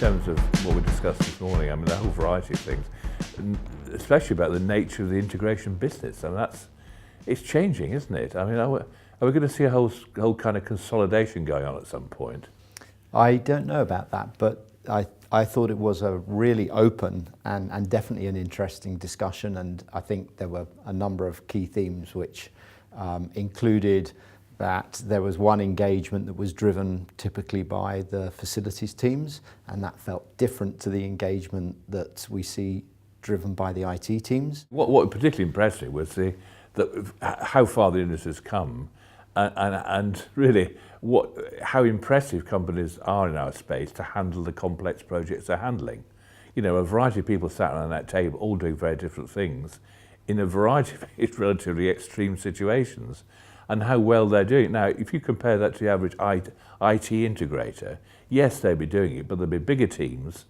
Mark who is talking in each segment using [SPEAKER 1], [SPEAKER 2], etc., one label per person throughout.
[SPEAKER 1] terms of what we discussed this morning, I mean, the whole variety of things, and especially about the nature of the integration business. I mean, it's changing, isn't it? I mean, are we going to see a whole kind of consolidation going on at some point?
[SPEAKER 2] I don't know about that, but I thought it was a really open and definitely an interesting discussion, and I think there were a number of key themes which included that there was one engagement that was driven typically by the facilities teams, and that felt different to the engagement that we see driven by the IT teams.
[SPEAKER 1] What particularly impressed me was how far the industry has come, and really how impressive companies are in our space to handle the complex projects they're handling. You know, a variety of people sat around that table, all doing very different things in a variety of relatively extreme situations, and how well they're doing it. Now, if you compare that to the average IT integrator, yes, they'll be doing it, but there'll be bigger teams,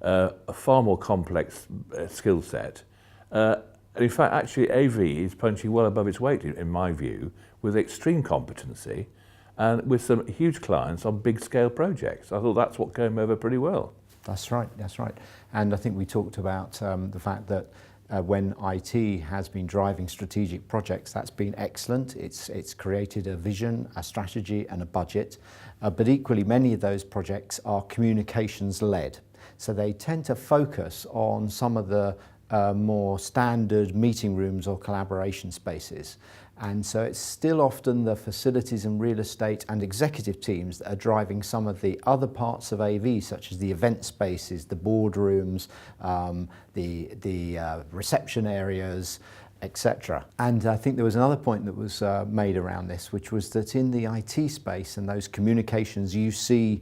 [SPEAKER 1] a far more complex skill set. In fact, actually, AV is punching well above its weight, in my view, with extreme competency and with some huge clients on big-scale projects. I thought that's what came over pretty well.
[SPEAKER 2] That's right. And I think we talked about the fact that when IT has been driving strategic projects, that's been excellent. It's created a vision, a strategy and a budget, but equally many of those projects are communications-led. So they tend to focus on some of the more standard meeting rooms or collaboration spaces. And so it's still often the facilities and real estate and executive teams that are driving some of the other parts of AV, such as the event spaces, the boardrooms, the reception areas, etc. And I think there was another point that was made around this, which was that in the IT space and those communications UC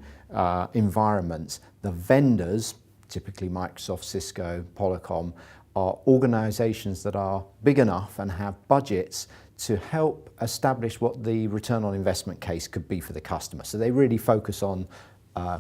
[SPEAKER 2] environments, the vendors, typically Microsoft, Cisco, Polycom, are organisations that are big enough and have budgets to help establish what the return on investment case could be for the customer. So they really focus on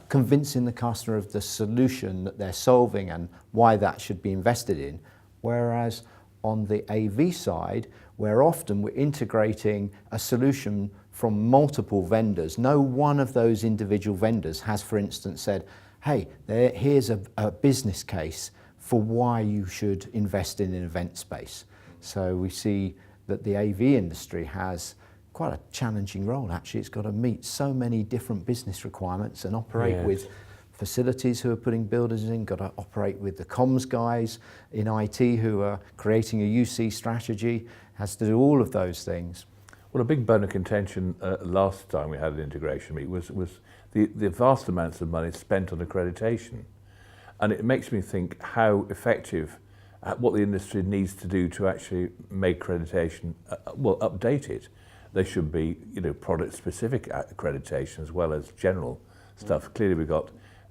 [SPEAKER 2] convincing the customer of the solution that they're solving and why that should be invested in. Whereas on the AV side, where often we're integrating a solution from multiple vendors, no one of those individual vendors has, for instance, said, hey, here's a business case for why you should invest in an event space. So we see that the AV industry has quite a challenging role. Actually, it's got to meet so many different business requirements and operate with facilities who are putting builders in, got to operate with the comms guys in IT who are creating a UC strategy, has to do all of those things.
[SPEAKER 1] Well, a big bone of contention last time we had an integration meet was the vast amounts of money spent on accreditation. And it makes me think how effective, what the industry needs to do to actually make accreditation, update it. There should be, product-specific accreditation as well as general stuff. Clearly we've got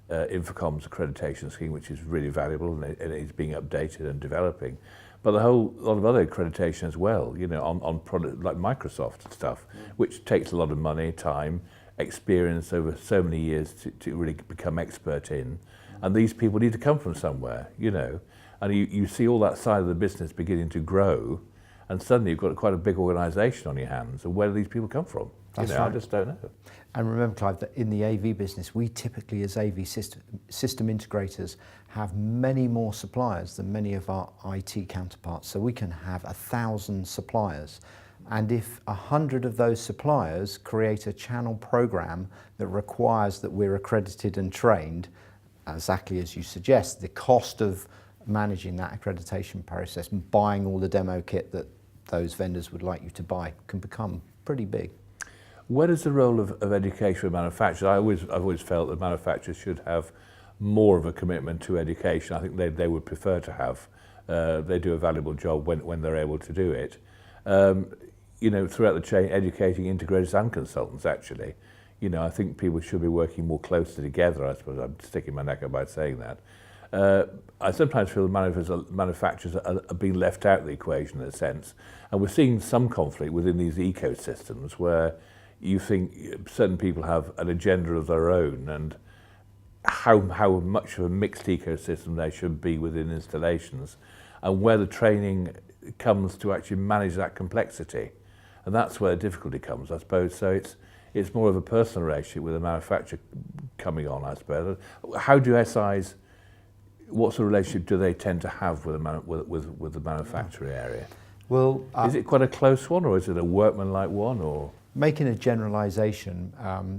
[SPEAKER 1] Infocom's accreditation scheme, which is really valuable and it is being updated and developing. But a whole lot of other accreditation as well, on product like Microsoft stuff, which takes a lot of money, time, experience over so many years to really become expert in. And these people need to come from somewhere, and you see all that side of the business beginning to grow, and suddenly you've got quite a big organisation on your hands. And where do these people come from?
[SPEAKER 2] That's right.
[SPEAKER 1] I just don't know.
[SPEAKER 2] And remember, Clive, that in the AV business, we typically, as AV system integrators, have many more suppliers than many of our IT counterparts. So we can have 1,000 suppliers. And if 100 of those suppliers create a channel program that requires that we're accredited and trained, exactly as you suggest, the cost of managing that accreditation process and buying all the demo kit that those vendors would like you to buy can become pretty big.
[SPEAKER 1] Where is the role of education with manufacturers? I've always felt that manufacturers should have more of a commitment to education. I think they would prefer to have. They do a valuable job when they're able to do it. Throughout the chain, educating integrators and consultants, actually. I think people should be working more closely together. I suppose I'm sticking my neck out by saying that. I sometimes feel the manufacturers are being left out of the equation in a sense. And we're seeing some conflict within these ecosystems where you think certain people have an agenda of their own and how much of a mixed ecosystem there should be within installations and where the training comes to actually manage that complexity. And that's where the difficulty comes, I suppose. So it's more of a personal relationship with the manufacturer coming on, I suppose. How do SIs, what sort of relationship do they tend to have with the manufacturing area?
[SPEAKER 2] Well,
[SPEAKER 1] is it quite a close one, or is it a workman-like one, or?
[SPEAKER 2] Making a generalisation,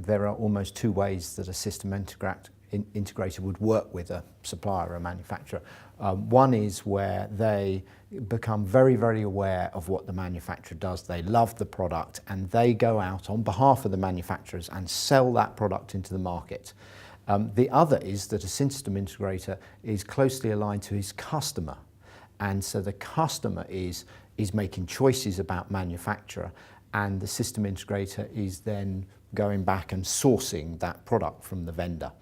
[SPEAKER 2] there are almost two ways that a system integrator would work with a supplier or a manufacturer. One is where they become very, very aware of what the manufacturer does. They love the product and they go out on behalf of the manufacturers and sell that product into the market. The other is that a system integrator is closely aligned to his customer, and so the customer is making choices about manufacturer, and the system integrator is then going back and sourcing that product from the vendor.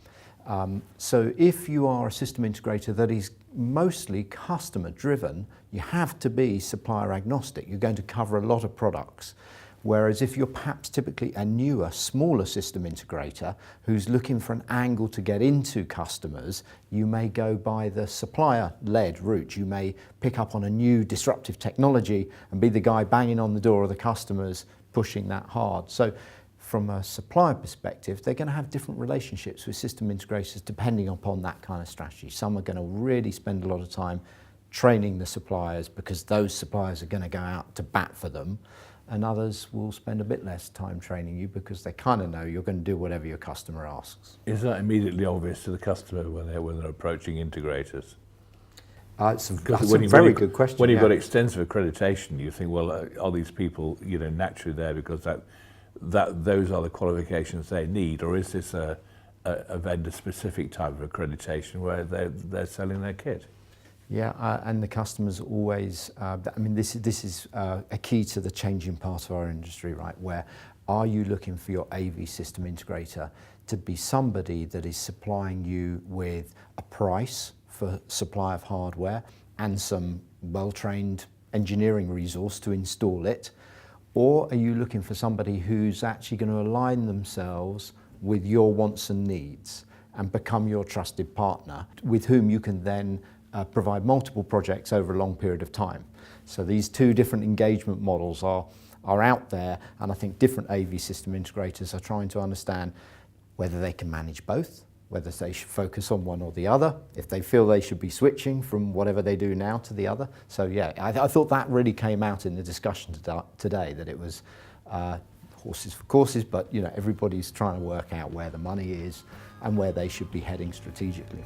[SPEAKER 2] So if you are a system integrator that is mostly customer driven, you have to be supplier agnostic. You're going to cover a lot of products. Whereas if you're perhaps typically a newer, smaller system integrator who's looking for an angle to get into customers, you may go by the supplier-led route. You may pick up on a new disruptive technology and be the guy banging on the door of the customers, pushing that hard. So from a supplier perspective, they're going to have different relationships with system integrators depending upon that kind of strategy. Some are going to really spend a lot of time training the suppliers because those suppliers are going to go out to bat for them, and others will spend a bit less time training you because they kind of know you're going to do whatever your customer asks.
[SPEAKER 1] Is that immediately obvious to the customer when they're approaching integrators?
[SPEAKER 2] That's a very good question.
[SPEAKER 1] When you've got extensive accreditation, you think, well, are these people, naturally there because those are the qualifications they need, or is this a vendor-specific type of accreditation where they're selling their kit?
[SPEAKER 2] Yeah, and the customers always, this is a key to the changing part of our industry, right? Where are you looking for your AV system integrator to be somebody that is supplying you with a price for supply of hardware and some well-trained engineering resource to install it? Or are you looking for somebody who's actually going to align themselves with your wants and needs and become your trusted partner with whom you can then provide multiple projects over a long period of time? So these two different engagement models are out there, and I think different AV system integrators are trying to understand whether they can manage both, whether they should focus on one or the other, if they feel they should be switching from whatever they do now to the other. So yeah, I thought that really came out in the discussion today, that it was horses for courses, but everybody's trying to work out where the money is and where they should be heading strategically.